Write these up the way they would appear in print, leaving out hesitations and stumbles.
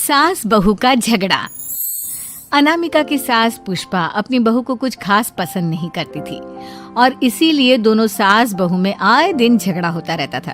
सास बहू का झगड़ा। अनामिका की सास पुष्पा अपनी बहू को कुछ खास पसंद नहीं करती थी और इसीलिए दोनों सास बहू में आए दिन झगड़ा होता रहता था।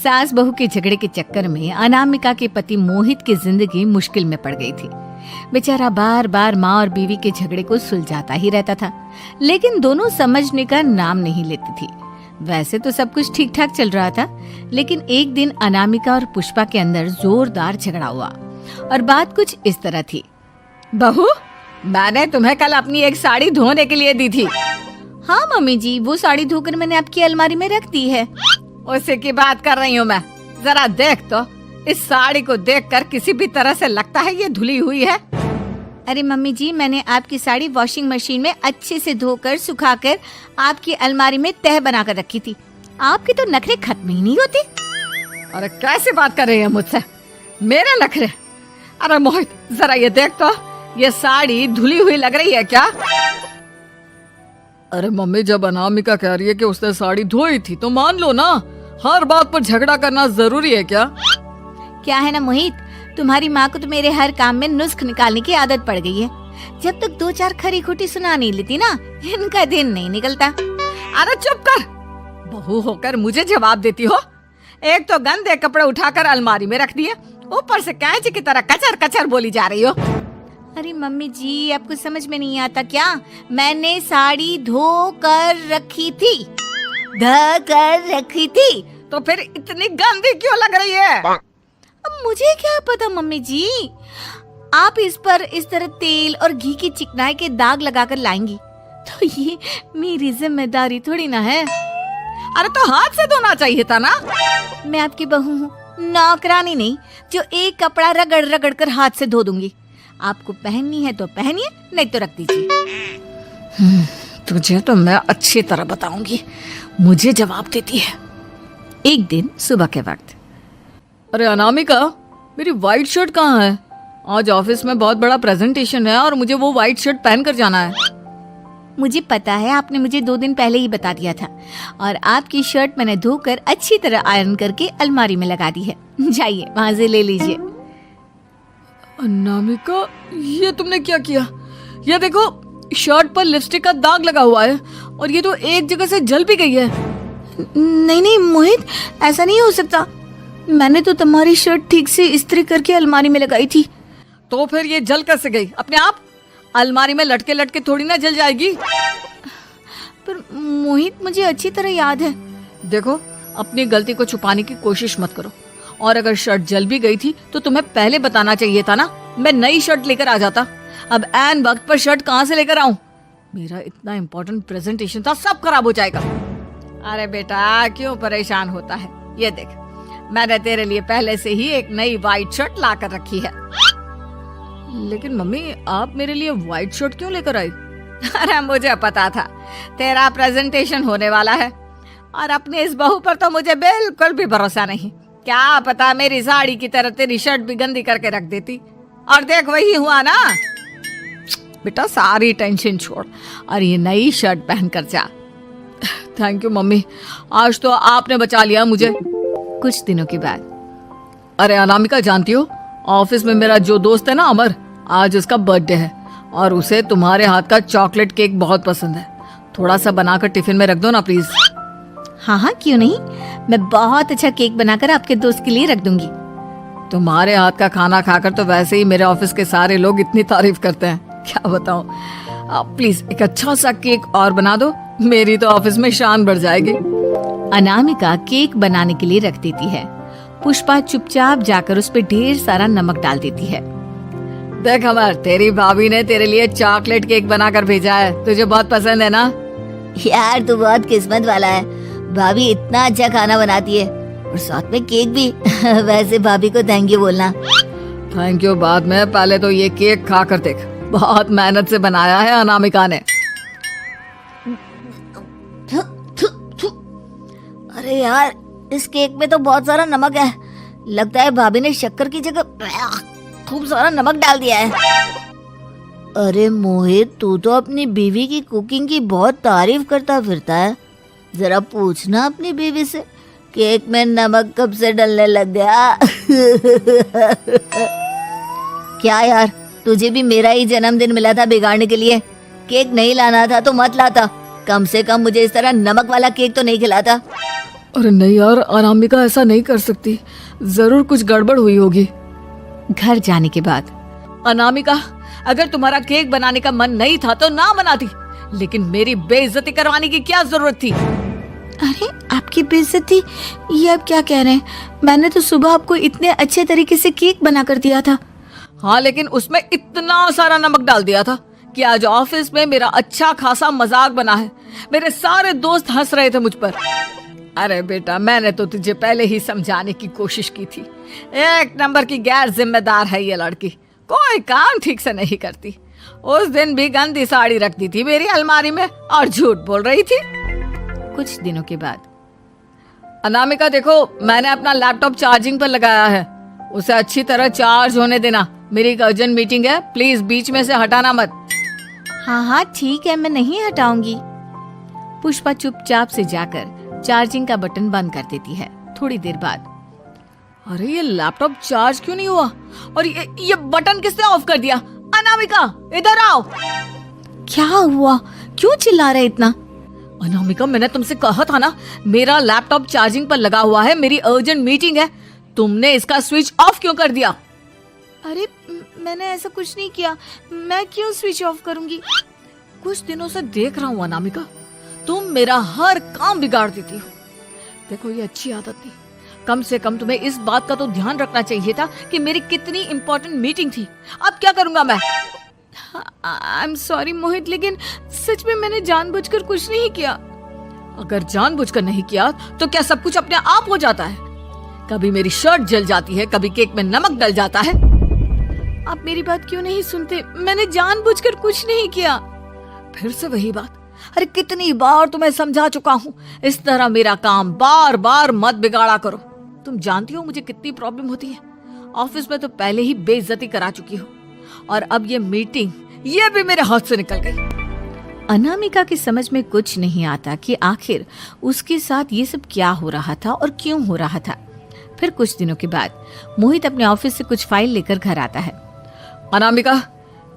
सास बहू के झगड़े के चक्कर में अनामिका के पति मोहित की जिंदगी मुश्किल में पड़ गई थी। बेचारा बार बार माँ और बीवी के झगड़े को सुलझाता ही रहता था, लेकिन दोनों समझने का नाम नहीं लेती थी। वैसे तो सब कुछ ठीक ठाक चल रहा था, लेकिन एक दिन अनामिका और पुष्पा के अंदर जोरदार झगड़ा हुआ और बात कुछ इस तरह थी। बहू, मैंने तुम्हें कल अपनी एक साड़ी धोने के लिए दी थी। हाँ मम्मी जी, वो साड़ी धोकर मैंने आपकी अलमारी में रख दी है। उसी की बात कर रही हूँ मैं। जरा देख तो, इस साड़ी को देखकर किसी भी तरह से लगता है ये धुली हुई है। अरे मम्मी जी, मैंने आपकी साड़ी वॉशिंग मशीन में अच्छे से धोकर सुखाकर आपकी अलमारी में तह बनाकर रखी थी। आपके तो नखरे खत्म ही नहीं होते। अरे कैसी बात कर रही है मुझसे, मेरे नखरे? अरे मोहित, जरा ये देख तो, ये साड़ी धुली हुई लग रही है क्या? अरे मम्मी, जब अनामिका कह रही है कि उसने साड़ी धोई थी तो मान लो ना। हर बात पर झगड़ा करना जरूरी है क्या? क्या है ना मोहित, तुम्हारी माँ को तो मेरे हर काम में नुस्ख निकालने की आदत पड़ गई है। जब तक दो चार खरी खोटी सुना नहीं लेती ना, इनका दिन नहीं निकलता। अरे चुप कर, बहू होकर मुझे जवाब देती हो। एक तो गंदे कपड़े उठाकर अलमारी में रख दिए, ऊपर से कैंची की तरह कचर कचर बोली जा रही हो। अरे मम्मी जी, आपको समझ में नहीं आता क्या? मैंने साड़ी धो कर रखी थी। तो फिर इतनी गंदी क्यों लग रही है? अब मुझे क्या पता मम्मी जी, आप इस पर इस तरह तेल और घी की चिकनाई के दाग लगाकर लाएंगी तो ये मेरी जिम्मेदारी थोड़ी ना है। अरे तो हाथ से धोना चाहिए था ना। मैं आपकी बहू हूँ, नौकरानी नहीं जो एक कपड़ा रगड़ रगड़ कर हाथ से धो दूंगी। आपको पहननी है तो पहनिए, नहीं तो रख दीजिए। तुझे तो मैं अच्छी तरह बताऊंगी, मुझे जवाब देती है। एक दिन सुबह के वक्त, अरे अनामिका, मेरी व्हाइट शर्ट कहाँ है? आज ऑफिस में बहुत बड़ा प्रेजेंटेशन है और मुझे वो व्हाइट शर्ट पहन कर जाना है। मुझे पता है, आपने मुझे 2 दिन पहले ही बता दिया था और आपकी शर्ट मैंने धोकर अच्छी तरह आयरन करके अलमारी में लगा दी है। जाइए वहां से ले लीजिए। अनामिका, ये तुमने क्या किया? ये देखो, शर्ट पर लिपस्टिक का दाग लगा हुआ है और ये तो एक जगह से जल भी गई है। नहीं नहीं मोहित, ऐसा नहीं हो सकता। मैंने तो तुम्हारी शर्ट ठीक से इस्त्री करके अलमारी में लगाई थी। तो फिर ये जल कैसे गई अपने आप? अलमारी में लटके लटके थोड़ी ना जल जाएगी। पर मोहित, मुझे अच्छी तरह याद है। देखो, अपनी गलती को छुपाने की कोशिश मत करो। और अगर शर्ट जल भी गई थी तो तुम्हें पहले बताना चाहिए था ना, मैं नई शर्ट लेकर आ जाता। अब ऐन वक्त पर शर्ट कहाँ से लेकर आऊं? मेरा इतना इम्पोर्टेंट प्रेजेंटेशन था, सब खराब हो जाएगा। अरे बेटा, क्यों परेशान होता है? ये देख, मैंने तेरे लिए पहले से ही एक नई व्हाइट शर्ट ला कर रखी है। लेकिन मम्मी, आप मेरे लिए व्हाइट शर्ट क्यों लेकर आई? अरे मुझे पता था तेरा प्रेजेंटेशन होने वाला है और अपनी इस बहू पर तो मुझे बिल्कुल भी भरोसा नहीं। क्या पता मेरी साड़ी की तरह तेरी शर्ट भी गंदी करके रख देती। और देख, वही हुआ ना। बेटा, सारी टेंशन छोड़ और ये नई शर्ट पहन कर जा। थैंक यू मम्मी, आज तो आपने बचा लिया मुझे। कुछ दिनों के बाद, अरे अनामिका, जानती हो, ऑफिस में मेरा जो दोस्त है ना अमर, आज उसका बर्थडे है और उसे तुम्हारे हाथ का चॉकलेट केक बहुत पसंद है। थोड़ा सा बनाकर टिफिन में रख दो ना प्लीज। हाँ हाँ, क्यों नहीं, मैं बहुत अच्छा केक बनाकर आपके दोस्त के लिए रख दूंगी। तुम्हारे हाथ का खाना खाकर तो वैसे ही मेरे ऑफिस के सारे लोग इतनी तारीफ करते हैं, क्या बताऊं। आप प्लीज एक अच्छा सा केक और बना दो, मेरी तो ऑफिस में शान बढ़ जाएगी। अनामिका केक बनाने के लिए रख देती है। पुष्पा चुपचाप जाकर उस पे ढेर सारा नमक डाल देती है। देख अमर, तेरी भाभी ने तेरे लिए चॉकलेट केक बनाकर भेजा है, तुझे बहुत पसंद है ना? यार, तू बहुत किस्मत वाला है, भाभी इतना अच्छा खाना बनाती है और साथ में केक भी। वैसे भाभी को थैंक यू बोलना। थैंक यू बाद में, पहले तो ये केक खा कर देख, बहुत मेहनत से बनाया है अनामिका ने। अरे यार, इस केक में तो बहुत सारा नमक है। लगता है भाभी ने शक्कर की जगह खूब सारा नमक डाल दिया है। अरे मोहित, तू तो अपनी बीवी की कुकिंग की बहुत तारीफ करता फिरता है। जरा पूछना अपनी बीवी से, केक में नमक कब से डलने लग गया। क्या यार, तुझे भी मेरा ही जन्मदिन मिला था बिगाड़ने के लिए। केक नहीं लाना था तो मत लाता, कम से कम मुझे इस तरह नमक वाला केक तो नहीं खिलाता। अरे नहीं यार, अनामिका ऐसा नहीं कर सकती, जरूर कुछ गड़बड़ हुई होगी। घर जाने के बाद अनामिका, अगर तुम्हारा केक बनाने का मन नहीं था तो ना बनाती, लेकिन मेरी बेइज्जती करवाने की क्या जरूरत थी? अरे आपकी बेइज्जती, ये अब क्या कह रहे हैं? मैंने तो सुबह आपको इतने अच्छे तरीके से केक बना कर दिया था। हाँ, लेकिन उसमें इतना सारा नमक डाल दिया था कि आज ऑफिस में मेरा अच्छा खासा मजाक बना है। मेरे सारे दोस्त हंस रहे थे मुझ पर। अरे बेटा, मैंने तो तुझे पहले ही समझाने की कोशिश की थी। एक नंबर की गैर जिम्मेदार है ये लड़की, कोई काम ठीक से नहीं करती। उस दिन भी गंदी साड़ी रख दी थी मेरी अलमारी में और झूठ बोल रही थी। कुछ दिनों के बाद अनामिका देखो, मैंने अपना लैपटॉप चार्जिंग पर लगाया है, उसे अच्छी तरह चार्ज होने देना। मेरी एक अर्जेंट मीटिंग है, प्लीज बीच में से हटाना मत। हाँ हाँ ठीक है, मैं नहीं हटाऊंगी। पुष्पा चुपचाप से जाकर चार्जिंग का बटन बंद कर देती है। थोड़ी देर बाद, अरे ये लैपटॉप चार्ज क्यों नहीं हुआ? और ये बटन किसने ऑफ कर दिया? अनामिका, इधर आओ। क्या हुआ? क्यों चिल्ला रहे इतना? अनामिका, मैंने तुमसे कहा था ना, मेरा लैपटॉप चार्जिंग पर लगा हुआ है, मेरी अर्जेंट मीटिंग है। तुमने इसका स्विच ऑफ क्यों कर दिया? अरे मैंने ऐसा कुछ नहीं किया, मैं क्यों स्विच ऑफ करूंगी? कुछ दिनों से देख रहा हूँ अनामिका, तुम मेरा हर काम बिगाड़ देती हो। देखो, ये अच्छी आदत नहीं। कम से कम तुम्हें इस बात का तो ध्यान रखना चाहिए था कि मेरी कितनी इंपॉर्टेंट मीटिंग थी। अब क्या करूंगा मैं? आई एम सॉरी मोहित, लेकिन सच में मैंने जानबूझकर कुछ नहीं किया। अगर जानबूझकर नहीं किया तो क्या सब कुछ अपने आप हो जाता है? कभी मेरी शर्ट जल जाती है, कभी केक में नमक डल जाता है। आप मेरी बात क्यों नहीं सुनते? मैंने जानबूझकर कुछ नहीं किया। फिर से वही बात। अरे कितनी बार तुम्हें समझा चुका हूँ, इस तरह मेरा काम बार बार मत बिगाड़ा करो। तुम जानती हो मुझे कितनी प्रॉब्लम होती है। ऑफिस में तो पहले ही बेइज्जती करा चुकी हो, और अब ये मीटिंग, ये भी मेरे हाथ से निकल गई। अनामिका की समझ में कुछ नहीं आता कि आखिर उसके साथ ये सब क्या हो रहा था और क्यों हो रहा था। फिर कुछ दिनों के बाद मोहित अपने ऑफिस से कुछ फाइल लेकर घर आता है। अनामिका,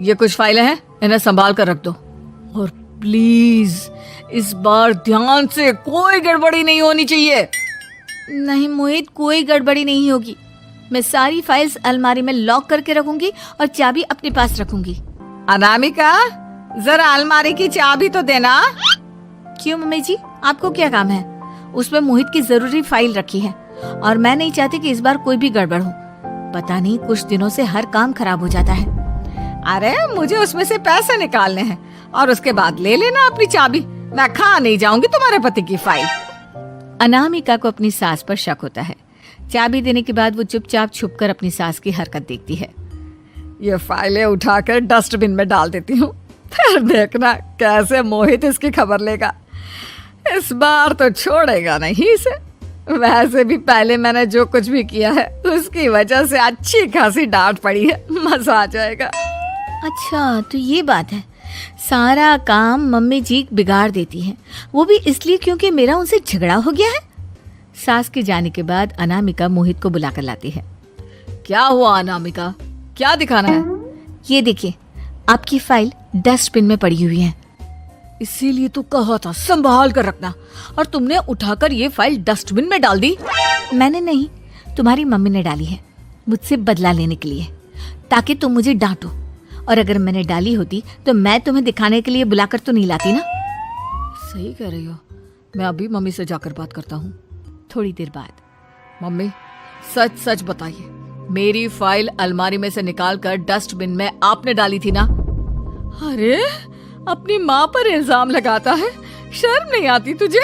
ये कुछ फाइलें हैं, इन्हें संभाल कर रख दो, और प्लीज इस बार ध्यान से, कोई गड़बड़ी नहीं होनी चाहिए। नहीं मोहित, कोई गड़बड़ी नहीं होगी। मैं सारी फाइल्स अलमारी में लॉक करके रखूंगी और चाबी अपने पास रखूंगी। अनामिका, जरा अलमारी की चाबी तो देना। क्यों मम्मी जी, आपको क्या काम है? उसमें मोहित की जरूरी फाइल रखी है और मैं नहीं चाहती कि इस बार कोई भी गड़बड़ हो। पता नहीं कुछ दिनों से हर काम खराब हो जाता है। अरे मुझे उसमें से पैसे निकालने हैं और उसके बाद ले लेना अपनी चाबी। मैं खा नहीं जाऊंगी तुम्हारे पति की फाइल। अनामिका को अपनी सास पर शक होता है। चाबी देने के बाद वो चुपचाप छुपकर अपनी सास की हरकत देखती है। ये फाइलें उठाकर डस्टबिन में डाल देती हूँ, फिर देखना कैसे मोहित इसकी खबर लेगा। इस बार तो छोड़ेगा नहीं इसे। वैसे भी पहले मैंने जो कुछ भी किया है उसकी वजह से अच्छी खासी डांट पड़ी है, मजा आ जाएगा। अच्छा, तो ये बात है। सारा काम मम्मी जी बिगाड़ देती हैं, वो भी इसलिए क्योंकि मेरा उनसे झगड़ा हो गया है। सास के जाने के बाद अनामिका मोहित को बुलाकर लाती है। क्या हुआ अनामिका, क्या दिखाना है? ये देखिए, आपकी फाइल डस्टबिन में पड़ी हुई है। इसीलिए तो कहा था संभाल कर रखना, और तुमने उठाकर ये फाइल डस्टबिन में डाल दी। मैंने नहीं, तुम्हारी मम्मी ने डाली है, मुझसे बदला लेने के लिए, ताकि तुम मुझे डांटो। और अगर मैंने डाली होती तो मैं तुम्हें दिखाने के लिए बुलाकर तो नहीं लाती ना। सही कह रही हो, मैं अभी मम्मी से जाकर बात करता हूँ। थोड़ी देर बाद, मम्मी सच सच बताइए, मेरी फाइल अलमारी में से निकालकर डस्टबिन में आपने डाली थी ना? अरे अपनी माँ पर इल्जाम लगाता है, शर्म नहीं आती तुझे?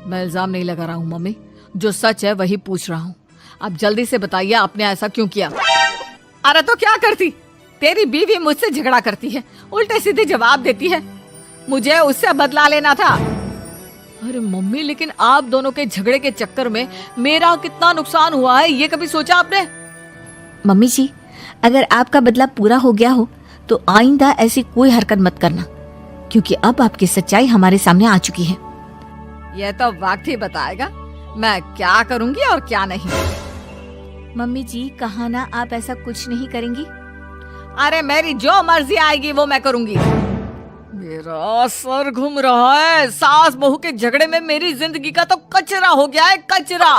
मैं इल्जाम नहीं लगा रहा हूँ मम्मी, जो सच है वही पूछ रहा हूँ। आप जल्दी से बताइए आपने ऐसा क्यों किया? अरे तो क्या करती, तेरी बीवी मुझसे झगड़ा करती है, उल्टे सीधे जवाब देती है, मुझे उससे बदला लेना था। अरे मम्मी, लेकिन आप दोनों के झगड़े के चक्कर में मेरा कितना नुकसान हुआ है, ये कभी सोचा आपने? मम्मी जी, अगर आपका बदला पूरा हो गया हो तो आइंदा ऐसी कोई हरकत मत करना, क्योंकि अब आपकी सच्चाई हमारे सामने आ चुकी है। यह तो वक्त ही बताएगा मैं क्या करूंगी और क्या नहीं। मम्मी जी, कहा ना आप ऐसा कुछ नहीं करेंगी। अरे मेरी जो मर्जी आएगी वो मैं करूंगी। मेरा सर घूम रहा है। सास बहू के झगड़े में मेरी जिंदगी का तो कचरा हो गया है, कचरा।